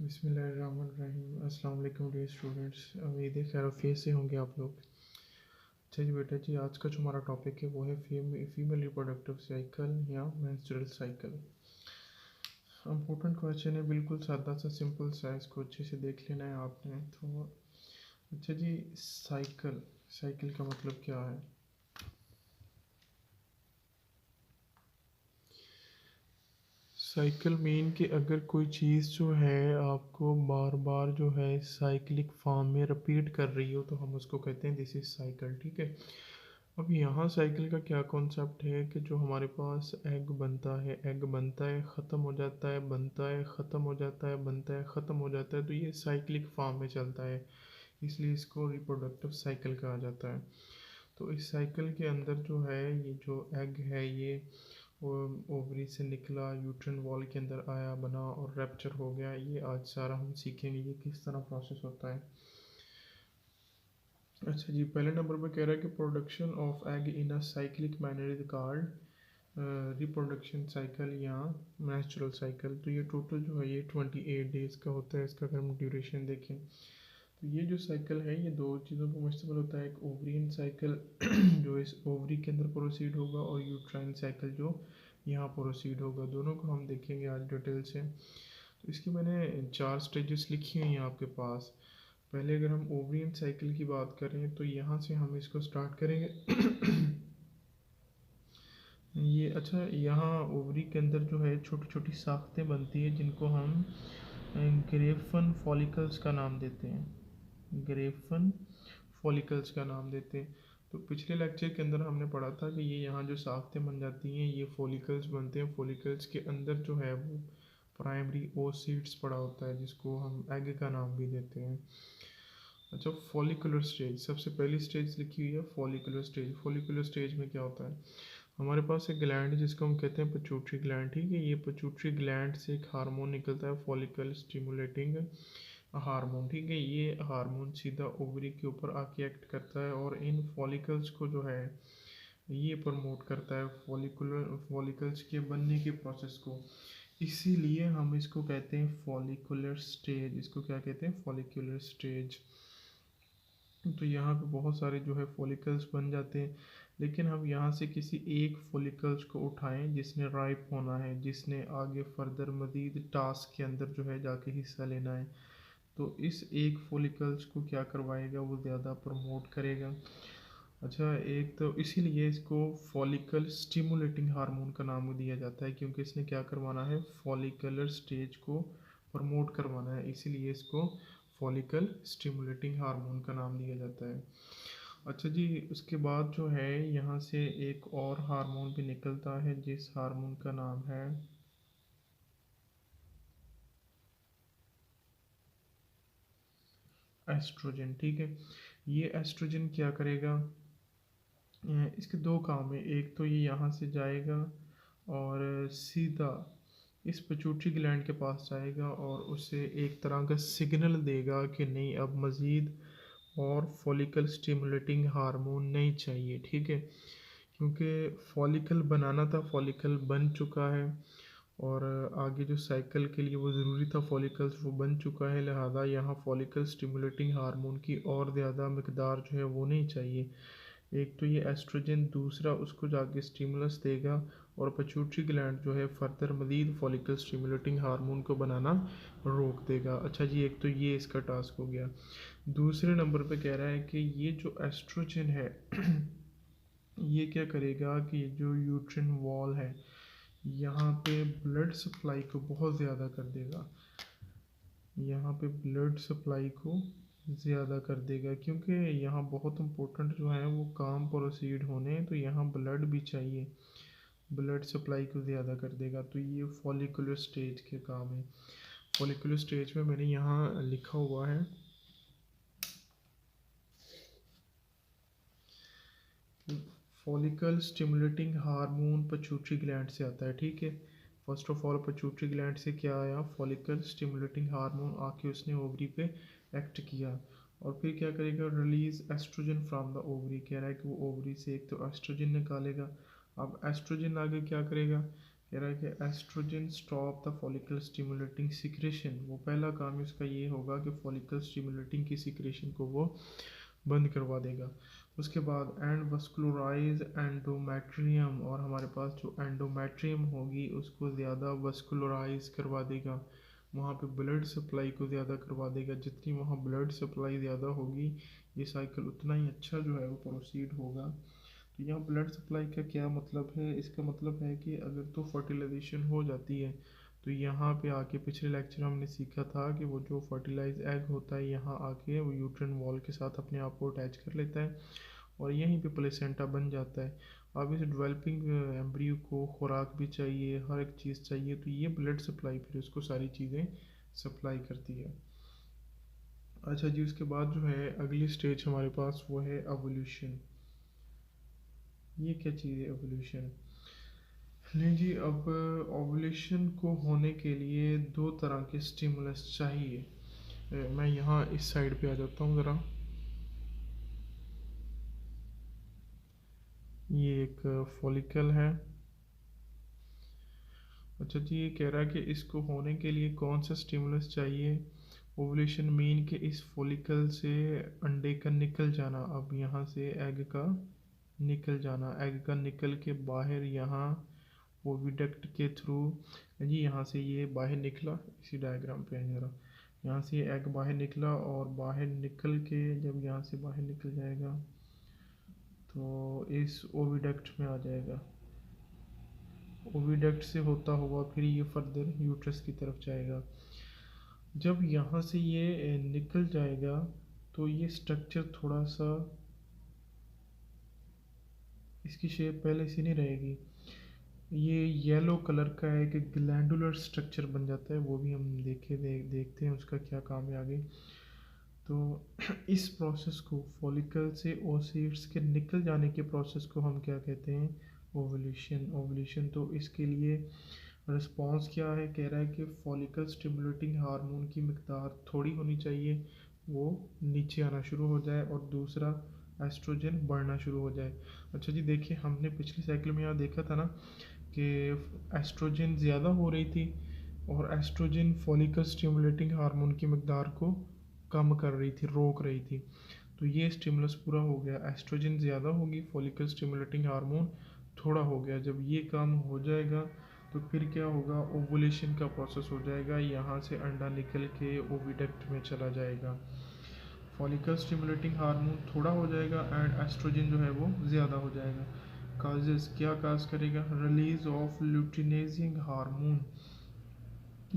बिस्मिल्लाहिर्रहमानिर्रहीम। अस्सलाम वालेकुम डियर स्टूडेंट्स, उम्मीद है खैरियत से होंगे आप लोग। अच्छा जी बेटा जी, आज का जो हमारा टॉपिक है वो है फीमेल रिप्रोडक्टिव साइकिल या मेंस्ट्रुअल साइकिल। इम्पोर्टेंट क्वेश्चन है, बिल्कुल सादा सा सिंपल सा, इसको अच्छे से देख लेना है आपने। तो अच्छा जी, साइकिल साइकिल का मतलब क्या है? साइकिल मीन कि अगर कोई चीज़ जो है आपको बार बार जो है साइक्लिक फॉर्म में रिपीट कर रही हो तो हम उसको कहते हैं दिस इज़ साइकिल। ठीक है। अब यहाँ साइकिल का क्या कॉन्सेप्ट है कि जो हमारे पास एग बनता है, ख़त्म हो जाता है, बनता है, ख़त्म हो जाता है, बनता है, ख़त्म हो जाता है, तो ये साइक्लिक फॉर्म में चलता है, इसलिए इसको रिप्रोडक्टिव साइकिल कहा जाता है। तो इस साइकिल के अंदर जो है, ये जो एग है ये ओवरी से निकला, यूट्रन वॉल के अंदर आया, बना और रैप्चर हो गया। ये आज सारा हम सीखेंगे ये किस तरह प्रोसेस होता है। अच्छा जी, पहले नंबर पे कह रहा है कि production of egg in a cyclic manner is called reproduction cycle या नेचुरल साइकिल। तो ये टोटल जो है ये 28 डेज़ का होता है। इसका अगर हम ड्यूरेशन देखें तो ये जो साइकिल है ये दो चीज़ों पर मुश्तमिल होता है। एक ओवरियन साइकिल जो इस ओवरी के अंदर प्रोसीड होगा, और यूट्राइन साइकिल जो यहाँ प्रोसीड होगा। दोनों को हम देखेंगे आज डिटेल से। तो इसकी मैंने 4 स्टेजेस लिखी हैं यहाँ आपके पास। पहले अगर हम ओवरियन साइकिल की बात करें तो यहाँ से हम इसको स्टार्ट करेंगे। ये अच्छा, यहाँ ओवरी के अंदर जो है छोटी छोटी साख्तें बनती है जिनको हम ग्रेफन फॉलिकल्स का नाम देते हैं। ग्रेफन फॉलिकल्स का नाम देते हैं। तो पिछले लेक्चर के अंदर हमने पढ़ा था कि ये यहाँ जो साख्तें बन जाती हैं ये फॉलिकल्स बनते हैं। फॉलिकल्स के अंदर जो है वो प्राइमरी ओसीड्स पड़ा होता है जिसको हम एग का नाम भी देते हैं। अच्छा, फॉलिकुलर स्टेज सबसे पहली स्टेज लिखी हुई है, फॉलिकुलर स्टेज। फॉलिकुलर स्टेज में क्या होता है, हमारे पास एक ग्लैंड है जिसको हम कहते हैं पिट्यूटरी ग्लैंड। ठीक है, ये पिट्यूटरी ग्लैंड से एक हार्मोन निकलता है, फॉलिकल स्टिमुलेटिंग हार्मोन। ठीक है, ये हार्मोन सीधा ओवरी के ऊपर आके एक्ट करता है और इन फॉलिकल्स को जो है ये प्रमोट करता है, फॉलिकल्स के बनने के प्रोसेस को। इसीलिए हम इसको कहते हैं फॉलिकुलर स्टेज। इसको क्या कहते हैं? Follicular stage. तो यहाँ पे बहुत सारे जो है फॉलिकल्स बन जाते हैं, लेकिन हम यहाँ से किसी एक फॉलिकल्स को उठाएं जिसने राइप होना है, जिसने आगे फर्दर मज़ीद टास्क के अंदर जो है जाके हिस्सा लेना है। तो इस एक फॉलिकल्स को क्या करवाएगा, वो ज़्यादा प्रमोट करेगा। अच्छा, एक तो इसीलिए इसको फॉलिकल स्टिमुलेटिंग हार्मोन का नाम दिया जाता है, क्योंकि इसने क्या करवाना है, फॉलिकुलर स्टेज को प्रमोट करवाना है, इसीलिए इसको फॉलिकल स्टिमुलेटिंग हार्मोन का नाम दिया जाता है। अच्छा जी, उसके बाद जो है यहाँ से एक और हार्मोन भी निकलता है जिस हार्मोन का नाम है एस्ट्रोजन। ठीक है, ये एस्ट्रोजन क्या करेगा, इसके दो काम है। एक तो ये यहाँ से जाएगा और सीधा इस पिट्यूटरी ग्लैंड के पास जाएगा और उसे एक तरह का सिग्नल देगा कि नहीं, अब मज़ीद और फॉलिकल स्टिमुलेटिंग हार्मोन नहीं चाहिए। ठीक है, क्योंकि फॉलिकल बनाना था, फॉलिकल बन चुका है, और आगे जो साइकिल के लिए वो ज़रूरी था फॉलिकल्स वो बन चुका है, लिहाजा यहाँ फॉलिकल स्टिमुलेटिंग हार्मोन की और ज़्यादा मकदार जो है वो नहीं चाहिए। एक तो ये एस्ट्रोजन, दूसरा उसको जाके स्टिमुलस देगा और पिट्यूटरी ग्लैंड जो है फर्दर मज़ीद फॉलिकल स्टिमुलेटिंग हार्मोन को बनाना रोक देगा। अच्छा जी, एक तो ये इसका टास्क हो गया। दूसरे नंबर पे कह रहा है कि ये जो एस्ट्रोजन है ये क्या करेगा कि जो यूट्रिन वॉल है यहाँ पे ब्लड सप्लाई को बहुत ज़्यादा कर देगा। यहाँ पे ब्लड सप्लाई को ज़्यादा कर देगा, क्योंकि यहाँ बहुत इम्पोर्टेंट जो है वो काम प्रोसीड होने, तो यहाँ ब्लड भी चाहिए, ब्लड सप्लाई को ज़्यादा कर देगा। तो ये फॉलिकुलर स्टेज के काम है। फॉलिकुलर स्टेज में मैंने यहाँ लिखा हुआ है follicle stimulating hormone pituitary gland से आता है। ठीक है, first of all pituitary gland से क्या आया, फॉलिकल स्टिमुलेटिंग हार्मोन आके उसने ओवरी पे एक्ट किया, और फिर क्या करेगा, release oestrogen from the ovary. कह रहा है कि वो ओवरी से एक तो एस्ट्रोजन निकालेगा। अब एस्ट्रोजन आगे क्या करेगा, कह रहा है कि oestrogen stop the follicle stimulating secretion, वो पहला काम इसका ये होगा कि फॉलिकल स्टिमुलेटिंग की सिक्रेशन को वो बंद करवा देगा। उसके बाद एंड वस्कुलराइज एंडोमेट्रियम, और हमारे पास जो एंडोमेट्रियम होगी उसको ज़्यादा वस्कुलराइज करवा देगा, वहाँ पे ब्लड सप्लाई को ज़्यादा करवा देगा। जितनी वहाँ ब्लड सप्लाई ज़्यादा होगी ये साइकिल उतना ही अच्छा जो है वो प्रोसीड होगा। तो यहाँ ब्लड सप्लाई का क्या मतलब है, इसका मतलब है कि अगर तो फर्टिलाइजेशन हो जाती है तो यहाँ पे आके पिछले लेक्चर हमने सीखा था कि वो जो फर्टिलाइज एग होता है यहाँ आके वो यूट्रिन वॉल के साथ अपने आप को अटैच कर लेता है और यहीं पे प्लेसेंटा बन जाता है। अब इस डेवलपिंग एम्ब्रियो को खुराक भी चाहिए, हर एक चीज़ चाहिए, तो ये ब्लड सप्लाई फिर उसको सारी चीज़ें सप्लाई करती है। अच्छा जी, उसके बाद जो है अगली स्टेज हमारे पास वो है एवोल्यूशन। ये क्या चीज़ है एवोल्यूशन? नहीं जी, अब ओवुलेशन को होने के लिए दो तरह के स्टिमुलस चाहिए। मैं यहाँ इस साइड पे आ जाता हूँ ज़रा। ये एक फॉलिकल है। अच्छा जी, ये कह रहा है कि इसको होने के लिए कौन सा स्टिमुलस चाहिए। ओवुलेशन मीन कि इस फॉलिकल से अंडे का निकल जाना, अब यहाँ से एग का निकल जाना, एग का निकल के बाहर यहाँ ओविडक्ट के थ्रू जी यहाँ से ये बाहर निकला, इसी डायग्राम पे है ज़रा, यहाँ से ये एग बाहर निकला और बाहर निकल के जब यहाँ से बाहर निकल जाएगा तो इस ओविडक्ट में आ जाएगा। ओविडक्ट से होता हुआ फिर ये फर्दर यूट्रस की तरफ जाएगा। जब यहाँ से ये निकल जाएगा तो ये स्ट्रक्चर थोड़ा सा, इसकी शेप पहले से नहीं रहेगी, ये येलो कलर का एक ग्लैंडुलर स्ट्रक्चर बन जाता है, वो भी हम देखते हैं उसका क्या काम है आगे। तो इस प्रोसेस को फॉलिकल से ओसीट्स के निकल जाने के प्रोसेस को हम क्या कहते हैं, ओवुलेशन। ओवुलेशन तो इसके लिए रिस्पॉन्स क्या है, कह रहा है कि फॉलिकल स्टिमुलेटिंग हार्मोन की मिकदार थोड़ी होनी चाहिए, वो नीचे आना शुरू हो जाए, और दूसरा एस्ट्रोजन बढ़ना शुरू हो जाए। अच्छा जी, देखिए हमने पिछली साइकिल में यहाँ देखा था ना कि एस्ट्रोजन ज़्यादा हो रही थी और एस्ट्रोजन फॉलिकल स्टिमुलेटिंग हार्मोन की मकदार को कम कर रही थी, रोक रही थी। तो ये स्टिमुलस पूरा हो गया, एस्ट्रोजन ज़्यादा होगी, फॉलिकल स्टिमुलेटिंग हार्मोन थोड़ा हो गया। जब ये काम हो जाएगा तो फिर क्या होगा, ओवुलेशन का प्रोसेस हो जाएगा, यहाँ से अंडा निकल के ओविडक्ट में चला जाएगा, फॉलिकल स्टिमुलेटिंग हार्मोन थोड़ा हो जाएगा एंड एस्ट्रोजन जो है वो ज़्यादा हो जाएगा। काजेस क्या काज करेगा, रिलीज ऑफ ल्यूटिनाइजिंग हार्मोन,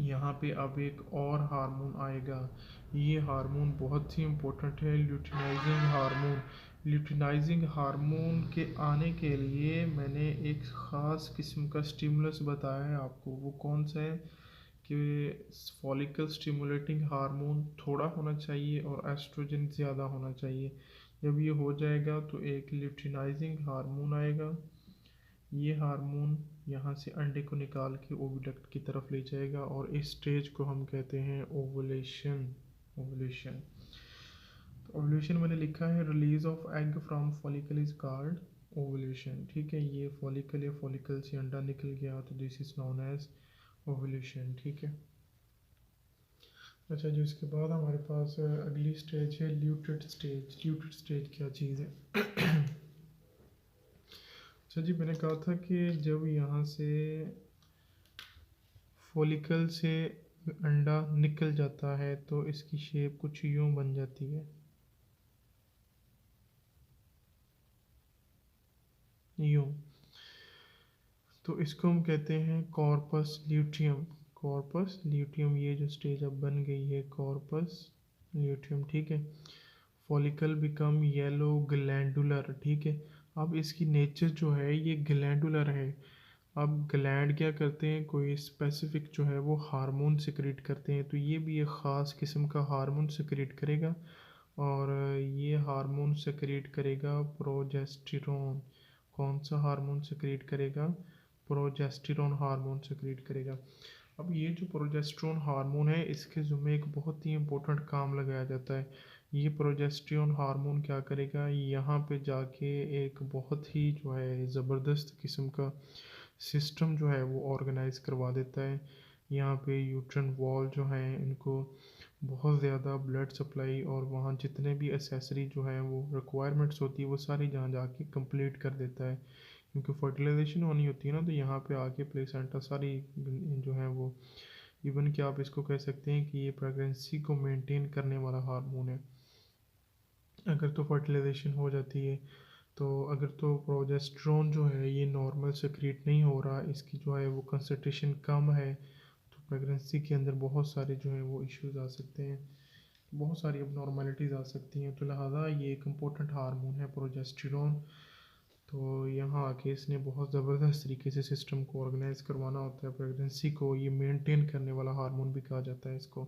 यहाँ पे अब एक और हार्मोन आएगा, ये हार्मोन बहुत ही इम्पोर्टेंट है, ल्यूटिनाइजिंग हार्मोन। ल्यूटिनाइजिंग हार्मोन के आने के लिए मैंने एक ख़ास किस्म का स्टिमुलस बताया है आपको, वो कौन सा है कि फॉलिकल स्टिमुलेटिंग हार्मोन थोड़ा होना चाहिए और एस्ट्रोजन ज़्यादा होना चाहिए। जब ये हो जाएगा तो एक ल्यूटिनाइजिंग हार्मोन आएगा, ये हार्मोन यहाँ से अंडे को निकाल के ओविडक्ट की तरफ ले जाएगा और इस स्टेज को हम कहते हैं ओवुलेशन। ओवुलेशन, तो ओवुलेशन मैंने लिखा है, release of egg from follicle is called ovulation. ठीक है, ये फॉलिकल या फॉलिकल से अंडा निकल गया तो this is known as ovulation. ठीक है। अच्छा जी, उसके बाद हमारे पास अगली स्टेज है ल्यूटेड स्टेज। ल्यूटेड स्टेज क्या चीज़ है? अच्छा जी, मैंने कहा था कि जब यहाँ से फॉलिकल से अंडा निकल जाता है तो इसकी शेप कुछ यूं बन जाती है, यूं। तो इसको हम कहते हैं कॉर्पस ल्यूटियम। कॉर्पस ल्यूटियम, ये जो स्टेज अब बन गई है कॉर्पस ल्यूटियम। ठीक है, फॉलिकल बिकम येलो ग्लैंडुलर। ठीक है, अब इसकी नेचर जो है ये ग्लैंडुलर है। अब ग्लैंड क्या करते हैं, कोई स्पेसिफिक जो है वो हार्मोन सिक्रेट करते हैं, तो ये भी एक ख़ास किस्म का हार्मोन सिक्रेट करेगा और ये हार्मोन सिक्रेट करेगा प्रोजेस्टेरॉन। कौन सा हार्मोन सिक्रेट करेगा, प्रोजेस्टेरॉन हार्मोन सिक्रेट करेगा। अब ये जो प्रोजेस्टेरॉन हार्मोन है इसके ज़ुम्मे एक बहुत ही इम्पोर्टेंट काम लगाया जाता है। ये प्रोजेस्टेरॉन हार्मोन क्या करेगा, यहाँ पे जाके एक बहुत ही जो है ज़बरदस्त किस्म का सिस्टम जो है वो ऑर्गेनाइज करवा देता है। यहाँ पे यूट्रन वॉल जो है इनको बहुत ज़्यादा ब्लड सप्लाई और वहाँ जितने भी एसेसरी जो है वो रिक्वायरमेंट्स होती है वो सारी जहाँ जाके कंप्लीट कर देता है। क्योंकि फर्टिलाइजेशन होनी होती है ना, तो यहाँ पे आके प्लेसेंटा सारी जो है वो, इवन कि आप इसको कह सकते हैं कि ये प्रेगनेंसी को मेंटेन करने वाला हार्मोन है। अगर तो फर्टिलाइजेशन हो जाती है तो अगर तो प्रोजेस्टेरोन जो है ये नॉर्मल सेक्रेट नहीं हो रहा, इसकी जो है वो कंसंट्रेशन कम है, तो प्रेगनेंसी के अंदर बहुत सारे जो है वो इश्यूज आ सकते हैं, बहुत सारी अबनॉर्मेलिटीज़ आ सकती हैं। तो लिहाजा ये एक इम्पोर्टेंट हार्मोन है प्रोजेस्टेरोन। तो यहाँ आके इसने बहुत ज़बरदस्त तरीके से सिस्टम को ऑर्गेनाइज करवाना होता है। प्रेगनेंसी को ये मेंटेन करने वाला हार्मोन भी कहा जाता है इसको।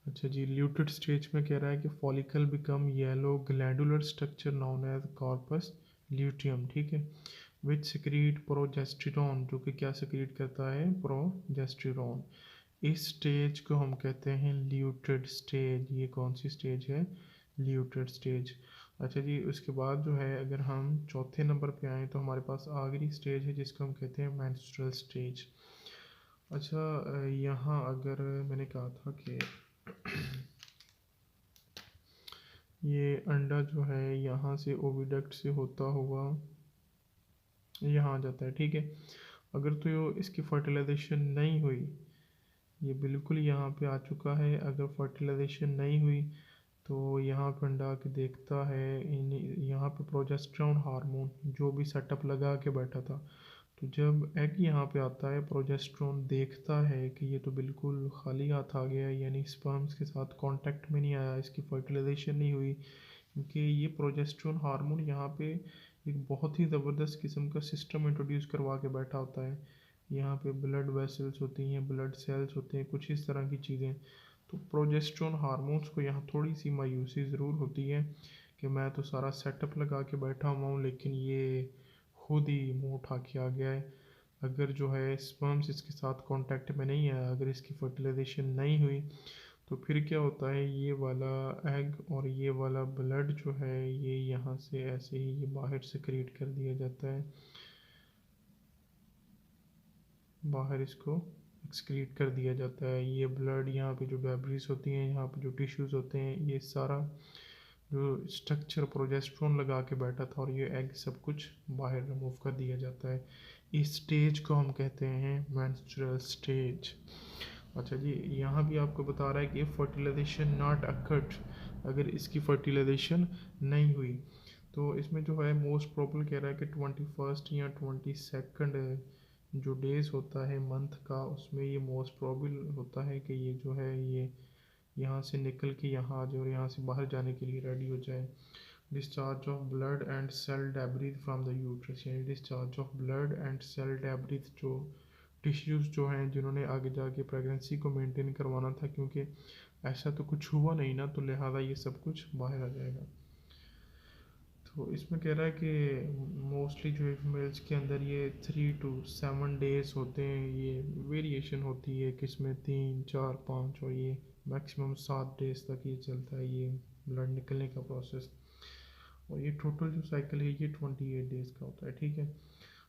अच्छा जी, ल्यूटेड स्टेज में कह रहा है कि follicle become yellow glandular structure known as corpus luteum, ठीक है, विच सिक्रीट प्रोजेस्टेरोन, जो कि क्या सिक्रीट करता है, प्रोजेस्टेरोन। इस स्टेज को हम कहते हैं ल्यूटेड स्टेज। ये कौन सी स्टेज है, ल्यूटेड स्टेज। अच्छा जी, उसके बाद जो है अगर हम चौथे नंबर पे आएँ तो हमारे पास आखिरी स्टेज है जिसको हम कहते हैं मेंस्ट्रुअल स्टेज। अच्छा, यहाँ अगर मैंने कहा था कि ये अंडा जो है यहाँ से ओविडक्ट से होता हुआ यहाँ आ जाता है, ठीक है। अगर तो इसकी फर्टिलाइजेशन नहीं हुई, ये बिल्कुल यहाँ पे आ चुका है, अगर फर्टिलाइजेशन नहीं हुई तो यहाँ पे अंडा के देखता है यहाँ पे प्रोजेस्टेरोन हार्मोन जो भी सेटअप लगा के बैठा था, तो जब एग यहाँ पे आता है प्रोजेस्टेरोन देखता है कि ये तो बिल्कुल खाली हाथ आ गया है, यानी स्पर्म्स के साथ कांटेक्ट में नहीं आया, इसकी फर्टिलाइजेशन नहीं हुई, क्योंकि ये प्रोजेस्टेरोन हार्मोन यहाँ पे एक बहुत ही ज़बरदस्त किस्म का सिस्टम इंट्रोड्यूस करवा के बैठा होता है। यहाँ पे ब्लड वेसल्स होती हैं, ब्लड सेल्स होते हैं, कुछ इस तरह की चीज़ें। तो प्रोजेस्टेरोन हार्मोन्स को यहाँ थोड़ी सी मायूसी ज़रूर होती है कि मैं तो सारा सेटअप लगा के बैठा हुआ हूँ लेकिन ये खुद ही मुँह उठा के आ गया है। अगर जो है स्पर्म्स इसके साथ कांटेक्ट में नहीं आया, अगर इसकी फर्टिलाइजेशन नहीं हुई, तो फिर क्या होता है, ये वाला एग और ये वाला ब्लड जो है ये यहाँ से ऐसे ही ये बाहर सेक्रेट कर दिया जाता है, बाहर इसको एक्सक्रीट कर दिया जाता है। ये ब्लड यहाँ पे जो डैब्रीज होती हैं, यहाँ पे जो टिश्यूज़ होते हैं, ये सारा जो स्ट्रक्चर प्रोजेस्टेरोन लगा के बैठा था और ये एग सब कुछ बाहर रिमूव कर दिया जाता है। इस स्टेज को हम कहते हैं मेंस्ट्रुअल स्टेज। अच्छा जी, यहाँ भी आपको बता रहा है कि फर्टिलाइजेशन नॉट अकर्ड, अगर इसकी फर्टिलाइजेशन नहीं हुई तो इसमें जो है मोस्ट प्रॉबल कह रहा है कि 21 या 22 जो डेज़ होता है मंथ का, उसमें ये मोस्ट प्रॉबल होता है कि ये जो है ये यहाँ से निकल के यहाँ आ जाए और यहाँ से बाहर जाने के लिए रेडी हो जाए। Discharge of blood and cell debris from the uterus, यानी discharge of blood and cell debris, जो टिश्यूज़ जो हैं जिन्होंने आगे जाके प्रेगनेंसी को मेंटेन करवाना था, क्योंकि ऐसा तो कुछ हुआ नहीं ना, तो लिहाजा ये सब कुछ बाहर आ जाएगा। तो इसमें कह रहा है कि मोस्टली जो है फीमेल्स के अंदर ये 3 to 7 डेज़ होते हैं, ये वेरिएशन होती है, किसमें 3, 4, 5 और ये मैक्सिमम 7 डेज़ तक ये चलता है ये ब्लड निकलने का प्रोसेस। और ये टोटल जो साइकिल है ये 28 डेज़ का होता है, ठीक है।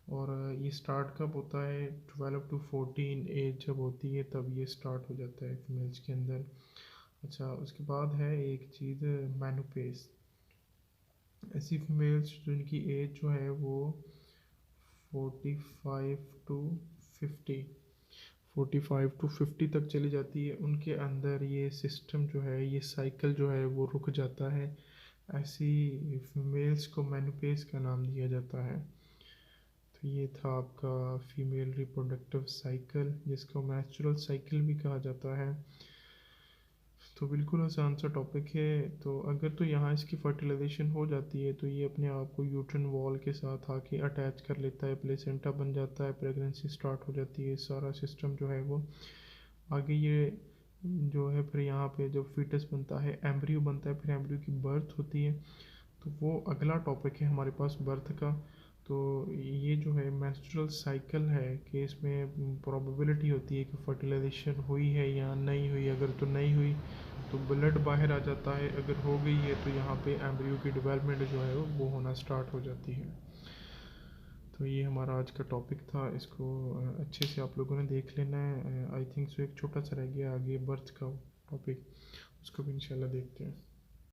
और ये स्टार्ट कब होता है, 12 to 14 एज जब होती है तब ये स्टार्ट हो जाता है फीमेल्स के अंदर। अच्छा, उसके बाद है एक चीज़ मेनोपेज। ऐसी फीमेल्स जिनकी एज जो है वो 45 to 50 45 to 50 तक चली जाती है, उनके अंदर ये सिस्टम जो है, ये साइकिल जो है वो रुक जाता है। ऐसी फीमेल्स को मेनोपेज का नाम दिया जाता है। तो ये था आपका फीमेल रिप्रोडक्टिव साइकिल, जिसको मेंस्ट्रुअल साइकिल भी कहा जाता है। तो बिल्कुल आसान सा टॉपिक है। तो अगर तो यहाँ इसकी फर्टिलाइजेशन हो जाती है तो ये अपने आप को यूट्रन वॉल के साथ आके अटैच कर लेता है, प्लेसेंटा बन जाता है, प्रेगनेंसी स्टार्ट हो जाती है, सारा सिस्टम जो है वो आगे ये जो है फिर यहाँ पे जब फीटस बनता है, एम्ब्रियो बनता है, फिर एम्ब्रियो की बर्थ होती है, तो वो अगला टॉपिक है हमारे पास बर्थ का। तो ये जो है मेंस्ट्रुअल साइकिल है कि इसमें प्रोबेबिलिटी होती है कि फर्टिलाइजेशन हुई है या नहीं हुई। अगर तो नहीं हुई तो ब्लड बाहर आ जाता है, अगर हो गई है तो यहाँ पे एम्ब्रियो की डेवलपमेंट जो है वो होना स्टार्ट हो जाती है। तो ये हमारा आज का टॉपिक था, इसको अच्छे से आप लोगों ने देख लेना है। आई थिंक सो एक छोटा सा रह गया आगे बर्थ का टॉपिक, उसको भी इंशाल्लाह देखते हैं।